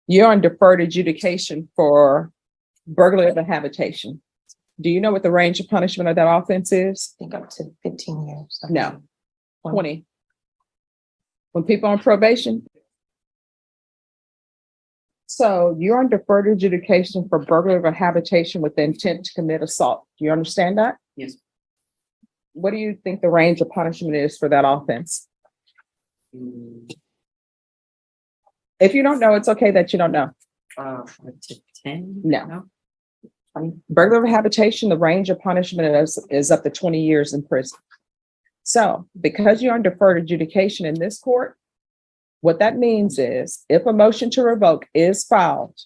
You're on deferred adjudication for burglary of a habitation. Do you know what the range of punishment of that offense is? I think up to 15 years. No, 20. When people on probation. So you're on deferred adjudication for burglary of a habitation with the intent to commit assault. Do you understand that? Yes. What do you think the range of punishment is for that offense? If you don't know, it's okay that you don't know. Up to 10? No. Burglary of a habitation, the range of punishment is up to 20 years in prison. So because you're on deferred adjudication in this court, what that means is if a motion to revoke is filed,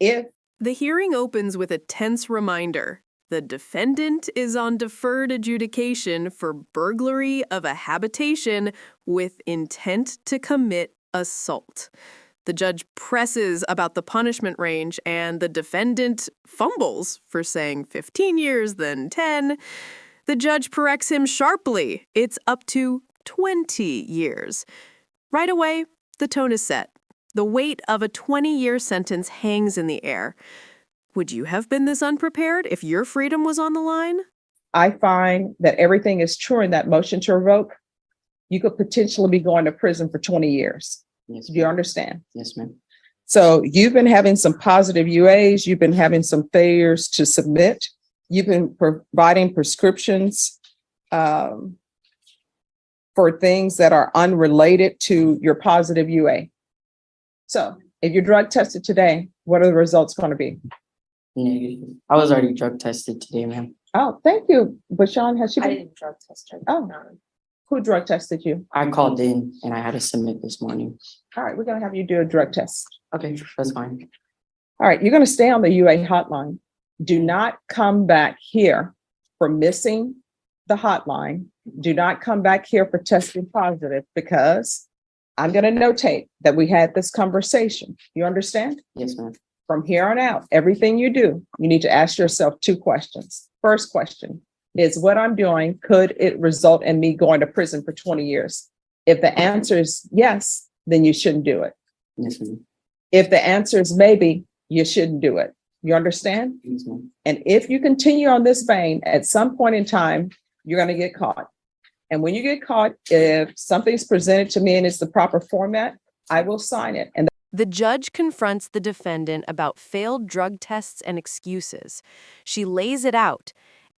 if The hearing opens with a tense reminder. The defendant is on deferred adjudication for burglary of a habitation with intent to commit assault. The judge presses about the punishment range, and the defendant fumbles for saying 15 years, then 10. The judge corrects him sharply. It's up to 20 years. Right away, the tone is set. The weight of a 20-year sentence hangs in the air. Would you have been this unprepared if your freedom was on the line? I find that everything is true in that motion to revoke, you could potentially be going to prison for 20 years. Yes. Do you understand? Yes, ma'am. So you've been having some positive UAs, you've been having some failures to submit, you've been providing prescriptions for things that are unrelated to your positive UA. So if you're drug tested today, what are the results going to be? Negative. I was already drug tested today, ma'am. Oh, thank you. Bashan, has she I been? didn't drug test her. Oh. Who drug tested you? I called in and I had to submit this morning. All right, we're going to have you do a drug test. Okay, that's fine. All right, you're going to stay on the UA hotline. Do not come back here for missing the hotline. Do not come back here for testing positive, because I'm going to notate that we had this conversation. You understand? Yes, ma'am. From here on out, everything you do, you need to ask yourself 2 questions. First question is, what I'm doing, could it result in me going to prison for 20 years? If the answer is yes, then you shouldn't do it. Yes, ma'am. If the answer is maybe, you shouldn't do it. You understand? Yes, ma'am. And if you continue on this vein, at some point in time, you're going to get caught. And when you get caught, if something's presented to me and it's the proper format, I will sign it. And The judge confronts the defendant about failed drug tests and excuses. She lays it out.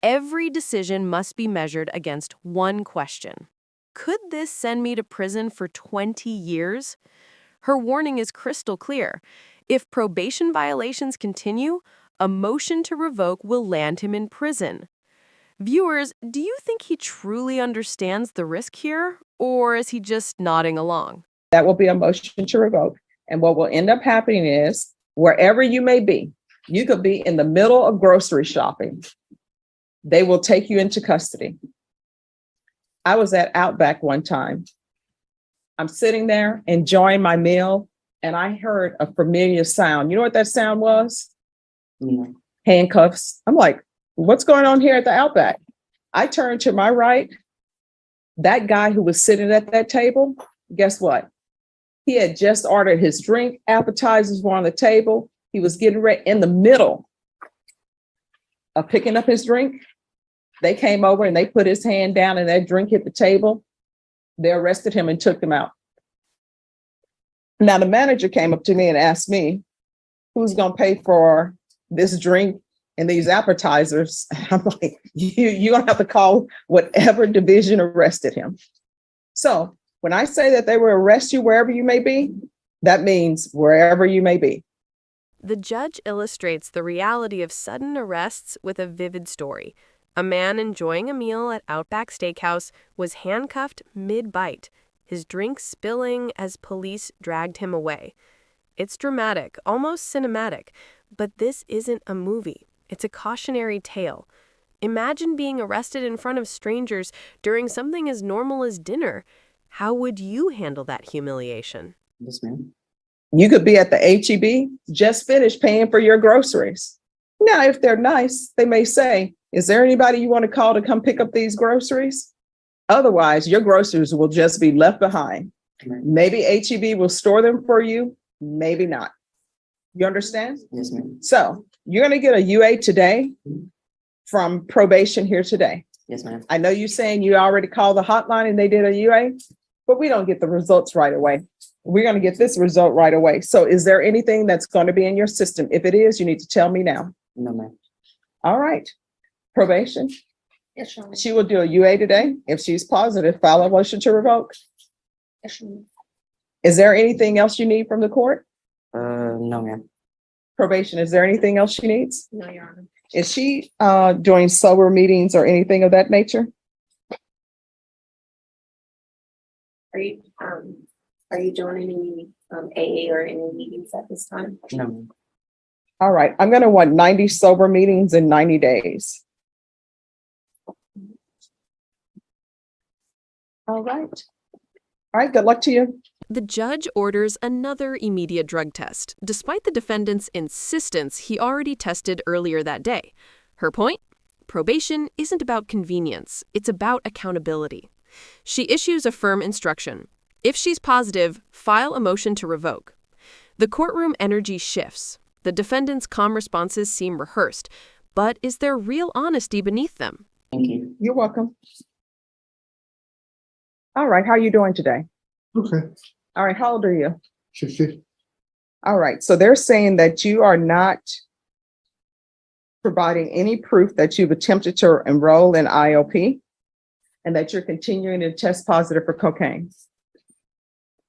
Every decision must be measured against one question. Could this send me to prison for 20 years? Her warning is crystal clear. If probation violations continue, a motion to revoke will land him in prison. Viewers, do you think he truly understands the risk here, or is he just nodding along? that will be a motion to revoke. And what will end up happening is, wherever you may be, you could be in the middle of grocery shopping. They will take you into custody. I was at Outback one time. I'm sitting there enjoying my meal, and I heard a familiar sound. You know what that sound was? Yeah. Handcuffs. I'm like, what's going on here at the Outback? I turned to my right. That guy who was sitting at that table, guess what? He had just ordered his drink. Appetizers were on the table. He was getting ready in the middle of picking up his drink. They came over and they put his hand down and that drink hit the table. They arrested him and took him out. Now the manager came up to me and asked me, who's going to pay for this drink and these appetizers? I'm like, you're going to have to call whatever division arrested him. So when I say that they will arrest you wherever you may be, that means wherever you may be. The judge illustrates the reality of sudden arrests with a vivid story. A man enjoying a meal at Outback Steakhouse was handcuffed mid-bite, his drink spilling as police dragged him away. It's dramatic, almost cinematic, but this isn't a movie. It's a cautionary tale. Imagine being arrested in front of strangers during something as normal as dinner. How would you handle that humiliation? Yes, ma'am. You could be at the H-E-B, just finished paying for your groceries. Now, if they're nice, they may say, is there anybody you want to call to come pick up these groceries? Otherwise, your groceries will just be left behind. Right. Maybe HEB will store them for you, maybe not. You understand? Yes, ma'am. So you're going to get a UA today from probation here today. Yes, ma'am. I know you're saying you already called the hotline and they did a UA, but we don't get the results right away. We're going to get this result right away. So is there anything that's going to be in your system? If it is, you need to tell me now. No, ma'am. All right. Probation. Yes, Your Honor. She will do a UA today. If she's positive, file a motion to revoke. Yes, Your Honor. Is there anything else you need from the court? No, ma'am. Probation, is there anything else she needs? No, Your Honor. Is she doing sober meetings or anything of that nature? Are you doing any AA or any meetings at this time? No, ma'am. All right, I'm going to want 90 sober meetings in 90 days. All right. All right, good luck to you. The judge orders another immediate drug test, despite the defendant's insistence he already tested earlier that day. Her point? Probation isn't about convenience, it's about accountability. She issues a firm instruction. If she's positive, file a motion to revoke. The courtroom energy shifts. The defendant's calm responses seem rehearsed, but is there real honesty beneath them? Thank you. You're welcome. All right, how are you doing today? Okay, All right, how old are you? 60. All right, so they're saying that you are not providing any proof that you've attempted to enroll in IOP and that you're continuing to test positive for cocaine.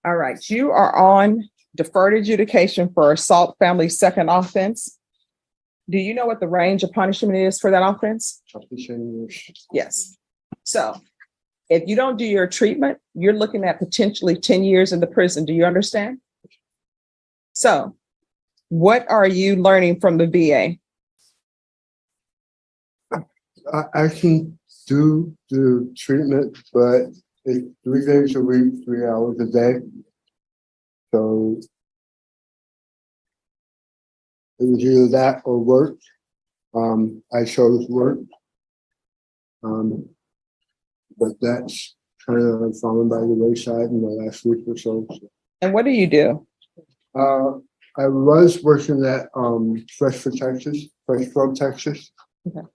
All right, you are on deferred adjudication for assault family second offense. Do you know what the range of punishment is for that offense? Up to 10 years. Yes. So if you don't do your treatment, you're looking at potentially 10 years in the prison. Do you understand? So what are you learning from the VA? I can do the treatment, but it's 3 days a week, 3 hours a day. So it was either that or work. I chose work. But that's kind of fallen by the wayside in the last week or so. And what do you do? I was working at Fresh From Texas. Okay.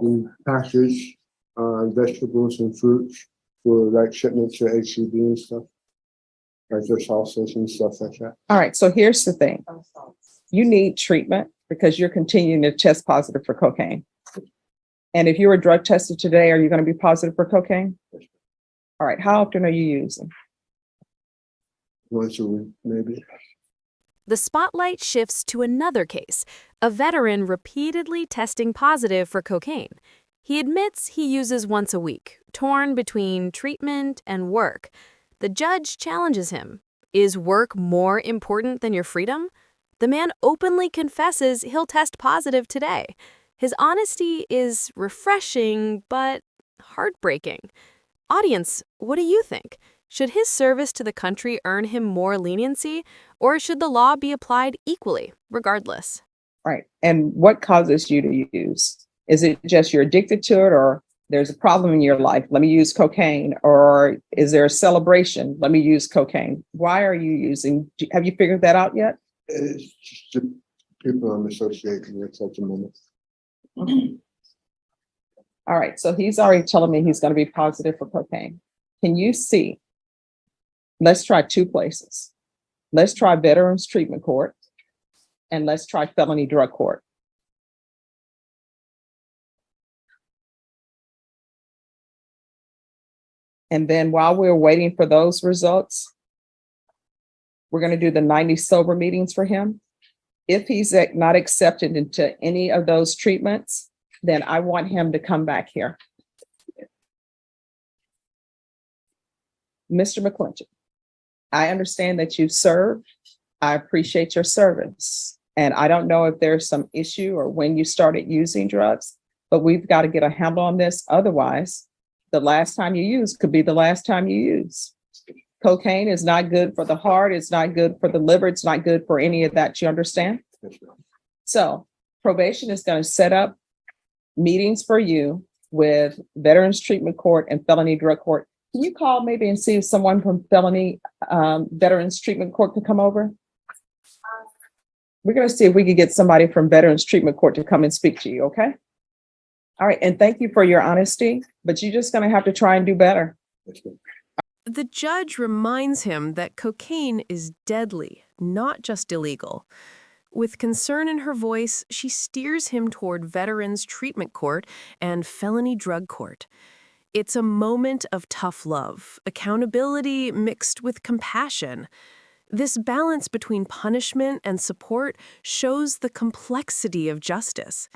We package vegetables and fruits for like shipment to HEB and stuff, like their salsas and stuff like that. All right, so here's the thing. You need treatment because you're continuing to test positive for cocaine. And if you were drug tested today, are you going to be positive for cocaine? All right, how often are you using? Once a week, maybe. The spotlight shifts to another case, a veteran repeatedly testing positive for cocaine. He admits he uses once a week, torn between treatment and work. The judge challenges him. Is work more important than your freedom? The man openly confesses he'll test positive today. His honesty is refreshing, but heartbreaking. Audience, what do you think? Should his service to the country earn him more leniency, or should the law be applied equally, regardless? Right, and what causes you to use? Is it just you're addicted to it, or there's a problem in your life? Let me use cocaine. Or is there a celebration? Let me use cocaine. Why are you using? Have you figured that out yet? It's just the people I'm associating with at the moment. All right, so he's already telling me he's going to be positive for cocaine. Can you see? Let's try 2 places. Let's try Veterans Treatment Court, and let's try Felony Drug Court. And then while we're waiting for those results, we're going to do the 90 sober meetings for him. If he's not accepted into any of those treatments, then I want him to come back here. Mr. McClinton, I understand that you've served. I appreciate your service. And I don't know if there's some issue or when you started using drugs, but we've got to get a handle on this. Otherwise, the last time you use could be the last time you use. Cocaine is not good for the heart. It's not good for the liver. It's not good for any of that. You understand? Yes, ma'am. So probation is going to set up meetings for you with Veterans Treatment Court and Felony Drug Court. Can you call maybe and see if someone from Felony Veterans Treatment Court could come over? We're going to see if we could get somebody from Veterans Treatment Court to come and speak to you, okay? All right, and thank you for your honesty, but you're just going to have to try and do better. The judge reminds him that cocaine is deadly, not just illegal. With concern in her voice, she steers him toward Veterans Treatment Court and Felony Drug Court. It's a moment of tough love, accountability mixed with compassion. This balance between punishment and support shows the complexity of justice.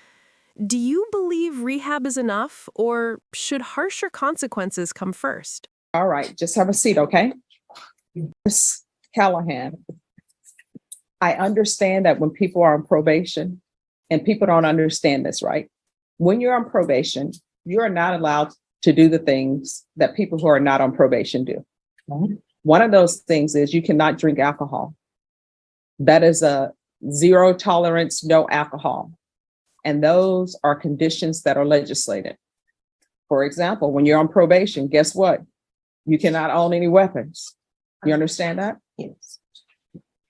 Do you believe rehab is enough, or should harsher consequences come first? All right, just have a seat, okay? Ms. Callahan, I understand that when people are on probation, and people don't understand this, right? When you're on probation, you are not allowed to do the things that people who are not on probation do. One of those things is you cannot drink alcohol. That is a zero tolerance, no alcohol. And those are conditions that are legislated. For example, when you're on probation, guess what? You cannot own any weapons. You understand that? Yes.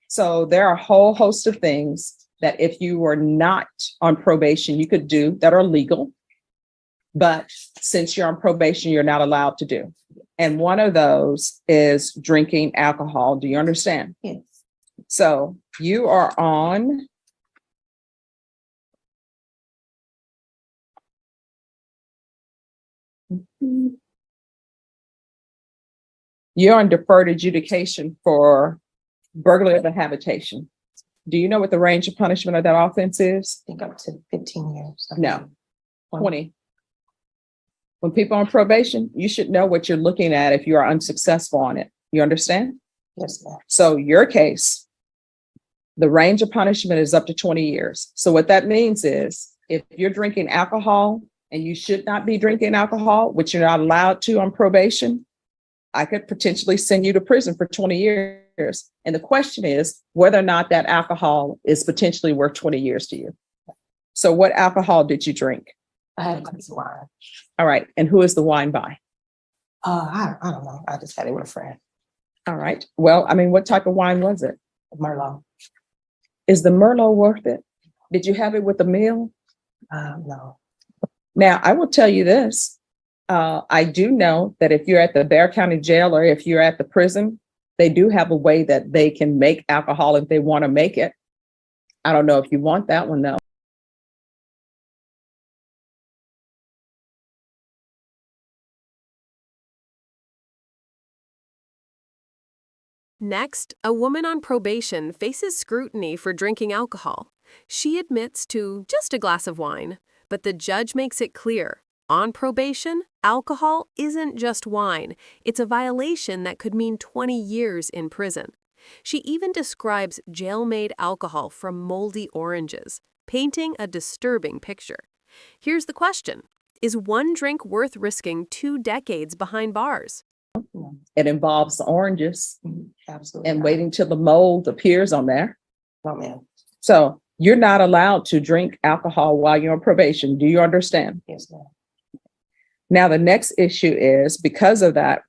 So there are a whole host of things that if you were not on probation, you could do that are legal. But since you're on probation, you're not allowed to do. And one of those is drinking alcohol. Do you understand? Yes. So you are on you're on deferred adjudication for burglary of a habitation. Do you know what the range of punishment of that offense is? I think up to 15 years. No, 20. When people are on probation, you should know what you're looking at if you are unsuccessful on it. You understand? Yes, ma'am. So your case, the range of punishment is up to 20 years. So what that means is if you're drinking alcohol and you should not be drinking alcohol, which you're not allowed to on probation, I could potentially send you to prison for 20 years. And the question is whether or not that alcohol is potentially worth 20 years to you. So what alcohol did you drink? I had a glass of wine. All right. And who is the wine by? I don't know. I just had it with a friend. All right. Well, I mean, what type of wine was it? Merlot. Is the Merlot worth it? Did you have it with a meal? No. Now, I will tell you this. I do know that if you're at the Bexar County Jail or if you're at the prison, they do have a way that they can make alcohol if they want to make it. I don't know if you want that one, though. Next, a woman on probation faces scrutiny for drinking alcohol. She admits to just a glass of wine, but the judge makes it clear. On probation, alcohol isn't just wine. It's a violation that could mean 20 years in prison. She even describes jail-made alcohol from moldy oranges, painting a disturbing picture. Here's the question. Is one drink worth risking 2 decades behind bars? It involves oranges Absolutely. and not. waiting till the mold appears on there. No, ma'am. So you're not allowed to drink alcohol while you're on probation. Do you understand? Yes, ma'am. Now, the next issue is because of that,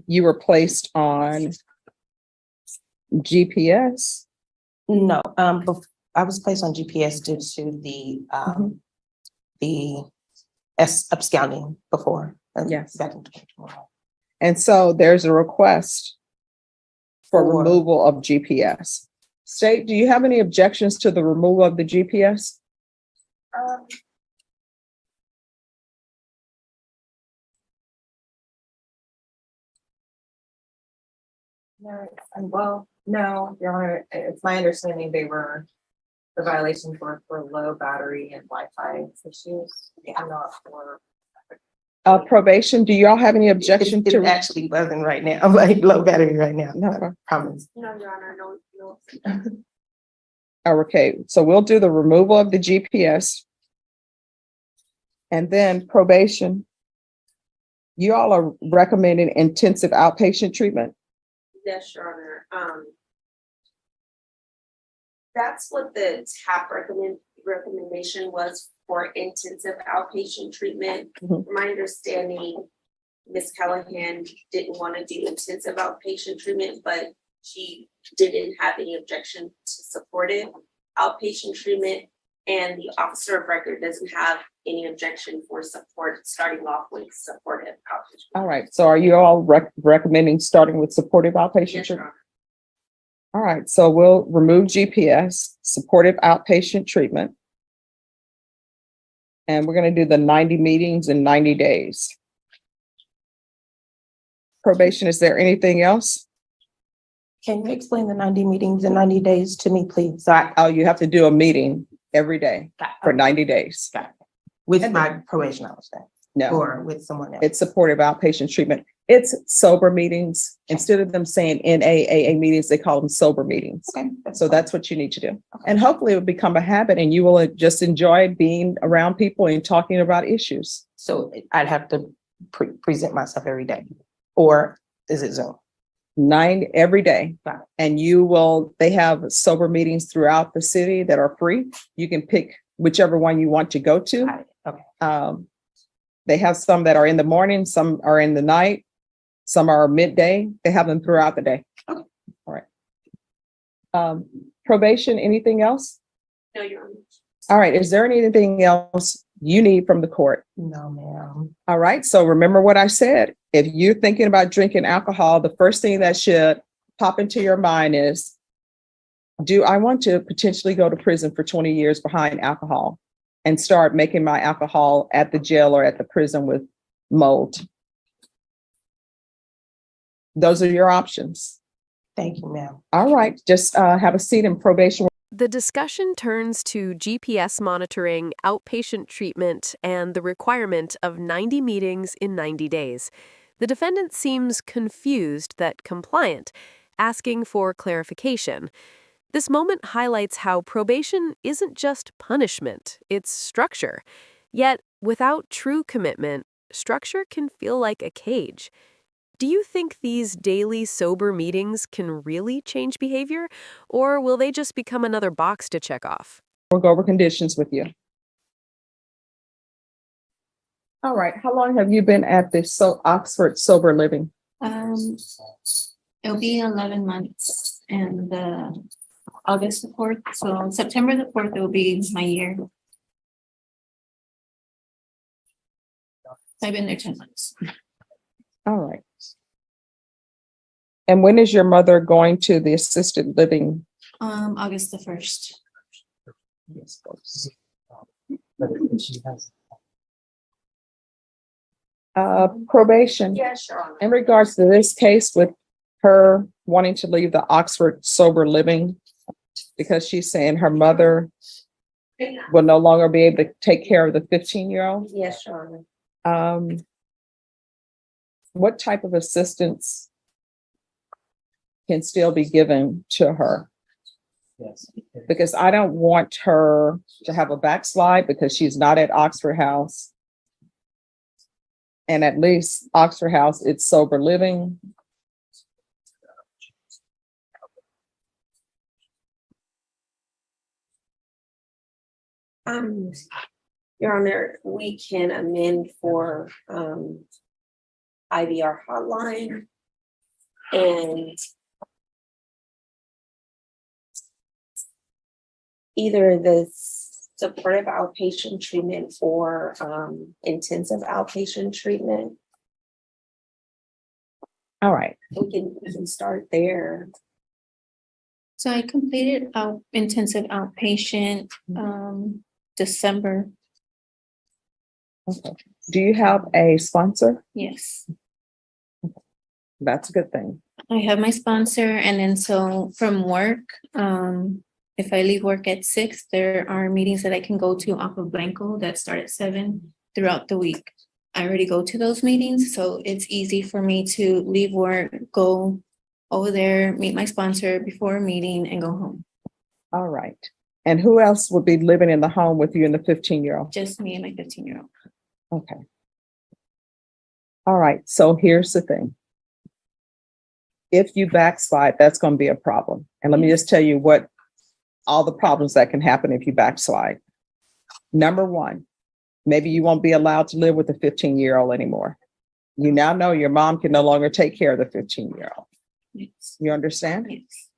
you were placed on GPS. No. I was placed on GPS due to the absconding before. Yes. Back in 2021. And so there's a request for For- removal of GPS. State, do you have any objections to the removal of the GPS? No, well, no, Your Honor, it's my understanding the violations were for low battery and Wi-Fi issues, and not for. Probation, do y'all have any objection It to? actually wasn't right now. Like low battery right now. No, I promise. No, Your Honor, no. Okay, so we'll do the removal of the GPS. And then probation. You all are recommending intensive outpatient treatment? Yes, Your Honor. That's what the TAP recommendation was for intensive outpatient treatment. Mhm. From my understanding, Ms. Callahan didn't want to do intensive outpatient treatment, but she didn't have any objection to supportive outpatient treatment. And the officer of record doesn't have any objection for support, starting off with supportive outpatient. All right, so are you all recommending starting with supportive outpatient Yes, Your treatment? Honor. All right, so we'll remove GPS, supportive outpatient treatment. And we're gonna do the 90 meetings in 90 days. Probation, is there anything else? Can you explain the 90 meetings in 90 days to me, please? Oh, you have to do a meeting every day for 90 days. With And my probation officer No, or with someone else? it's supportive outpatient treatment. It's sober meetings. Instead of them saying NAAA meetings, they call them sober meetings. Okay. So that's what you need to do. Okay. And hopefully it will become a habit and you will just enjoy being around people and talking about issues. So I'd have to present myself every day, or is it Zoom? 9 every day. Got it. And they have sober meetings throughout the city that are free. You can pick whichever one you want to go to. Got it. Okay. They have some that are in the morning, some are in the night, some are midday. They have them throughout the day. Okay. All right. Probation, anything else? No, Your Honor. All right. Is there anything else you need from the court? No, ma'am. All right. So remember what I said. If you're thinking about drinking alcohol, the first thing that should pop into your mind is, do I want to potentially go to prison for 20 years behind alcohol and start making my alcohol at the jail or at the prison with mold? Those are your options. Thank you, ma'am. All right. Just have a seat in probation. The discussion turns to GPS monitoring, outpatient treatment, and the requirement of 90 meetings in 90 days. The defendant seems confused that compliant, asking for clarification. This moment highlights how probation isn't just punishment, it's structure. Yet, without true commitment, structure can feel like a cage. Do you think these daily sober meetings can really change behavior, or will they just become another box to check off? We'll go over conditions with you. All right. How long have you been at this Oxford Sober Living? It'll be 11 months and August the 4th. So September the 4th, it will be my year. I've been there 10 months. All right. And when is your mother going to the assisted living? August the 1st. Probation. Yes, Your Honor. In regards to this case with her wanting to leave the Oxford Sober Living because she's saying her mother will no longer be able to take care of the 15-year-old. Yes, Your Honor. What type of assistance can still be given to her? Yes. Because I don't want her to have a backslide because she's not at Oxford House. And at least Oxford House, it's sober living. Your Honor, we can amend for IVR hotline and either the supportive outpatient treatment or intensive outpatient treatment. All right. We can start there. So I completed intensive outpatient December. Okay. Do you have a sponsor? Yes. That's a good thing. I have my sponsor, and then so from work, if I leave work at 6, there are meetings that I can go to off of Blanco that start at 7 throughout the week. I already go to those meetings, so it's easy for me to leave work, go over there, meet my sponsor before a meeting, and go home. All right. And who else would be living in the home with you and the 15-year-old? Just me and my 15-year-old. Okay. All right. So here's the thing. If you backslide, that's going to be a problem. And let me just tell you what all the problems that can happen if you backslide. Number one, maybe you won't be allowed to live with a 15-year-old anymore. You now know your mom can no longer take care of the 15-year-old. Yes. You understand? Yes.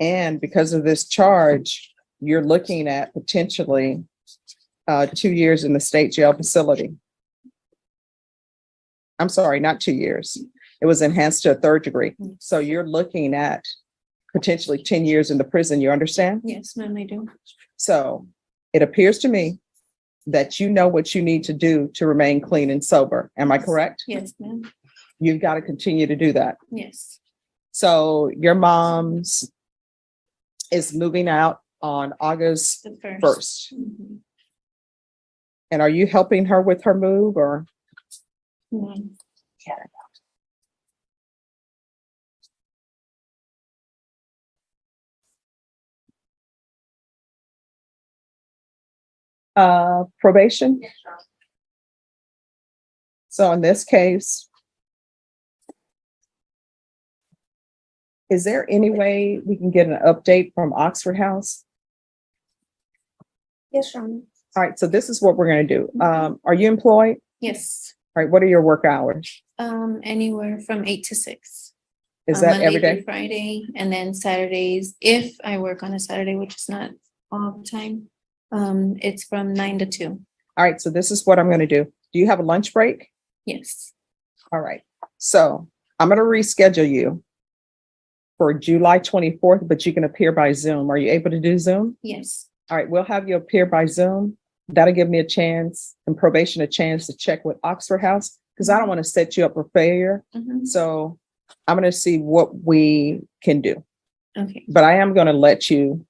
And because of this charge, you're looking at potentially 2 years in the state jail facility. I'm sorry, not 2 years. It was enhanced to a third degree. So you're looking at potentially 10 years in the prison. You understand? Yes, ma'am, I do. So it appears to me that you know what you need to do to remain clean and sober. Am I correct? Yes, ma'am. You've got to continue to do that. Yes. So your mom's is moving out on August The first. 1st. Mhm. And are you helping her with her move or? Mhm. Probation? So in this case, is there any way we can get an update from Oxford House? Yes, Your Honor. All right, so this is what we're going to do. Are you employed? Yes. All right, what are your work hours? Anywhere from 8 to 6. Is that Monday every through day? Friday, and then Saturdays, if I work on a Saturday, which is not all the time, it's from 9 to 2. All right, so this is what I'm going to do. Do you have a lunch break? Yes. All right, so I'm going to reschedule you for July 24th, but you can appear by Zoom. Are you able to do Zoom? Yes. All right, we'll have you appear by Zoom. That'll give me a chance and probation a chance to check with Oxford House because I don't want to set you up for failure. Mhm. So I'm going to see what we can do. Okay. But I am going to let you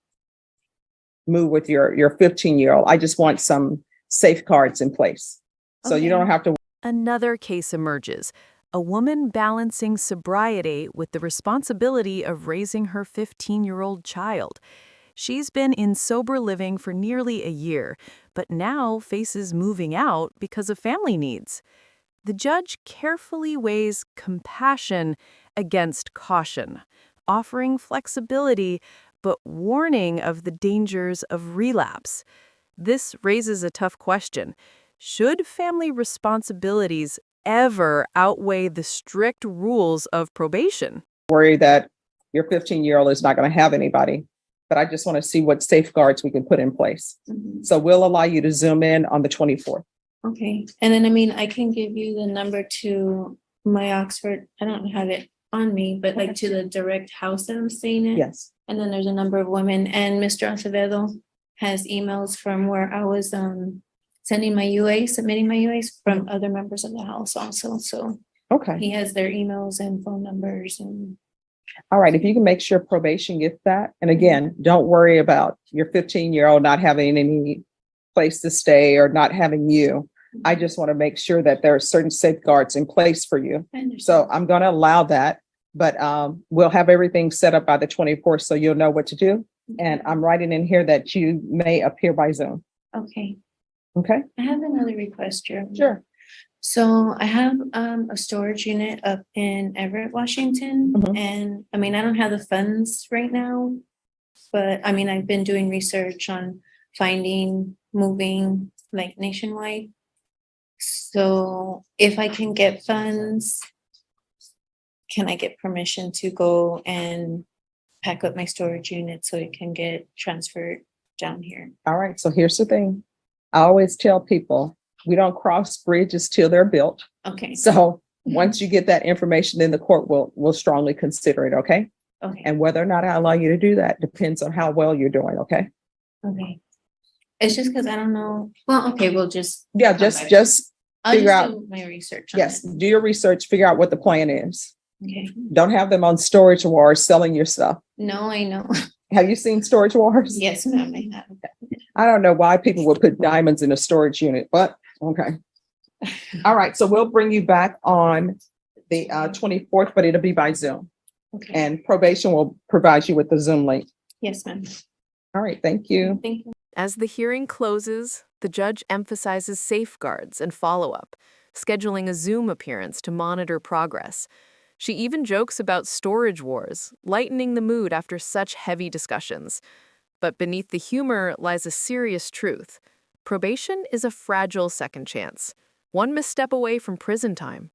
move with your 15-year-old. I just want some safeguards in place. So you Okay. don't have to. Another case emerges. A woman balancing sobriety with the responsibility of raising her 15-year-old child. She's been in sober living for nearly a year, but now faces moving out because of family needs. The judge carefully weighs compassion against caution, offering flexibility, but warning of the dangers of relapse. This raises a tough question. Should family responsibilities ever outweigh the strict rules of probation? Worry that your 15-year-old is not going to have anybody, but I just want to see what safeguards we can put in place. Mhm. So we'll allow you to Zoom in on the 24th. Okay. And then, I can give you the number to my Oxford. I don't have it on me, but like to the direct house that I'm staying in. Yes. And then there's a number of women, and Mr. Acevedo has emails from where I was sending my UA, submitting my UAs from other members of the house also. So Okay. he has their emails and phone numbers and. All right. If you can make sure probation gets that. And again, don't worry about your 15-year-old not having any place to stay or not having you. I just want to make sure that there are certain safeguards in place for you. I understand. So I'm going to allow that, but we'll have everything set up by the 24th so you'll know what to do. And I'm writing in here that you may appear by Zoom. Okay. Okay? I have another request, Your Honor. Sure. So I have a storage unit up in Everett, Washington, Mhm. and I don't have the funds right now. But I've been doing research on finding, moving like nationwide. So if I can get funds, can I get permission to go and pack up my storage unit so it can get transferred down here? All right. So here's the thing. I always tell people we don't cross bridges till they're built. Okay, So once you get that information, then the court will strongly consider it. Okay. okay, And whether or not I allow you to do that depends on how well you're doing. Okay. okay. It's just because I don't know. Well, okay, we'll just. Yeah. come Just back. I'll figure just out. do my research on Yes. it. Do your research, figure out what the plan is. Okay, Don't have them on storage wars selling your stuff. no, I know. Have you seen storage wars? Yes, ma'am, I have. I don't know why people would put diamonds in a storage unit, but okay. All right. So we'll bring you back on the 24th, but it'll be by Zoom. Okay, And probation will provide you with the Zoom link. yes, ma'am. All right. Thank you. Thank you. As the hearing closes, the judge emphasizes safeguards and follow-up, scheduling a Zoom appearance to monitor progress. She even jokes about storage wars, lightening the mood after such heavy discussions. But beneath the humor lies a serious truth. Probation is a fragile second chance, one misstep away from prison time.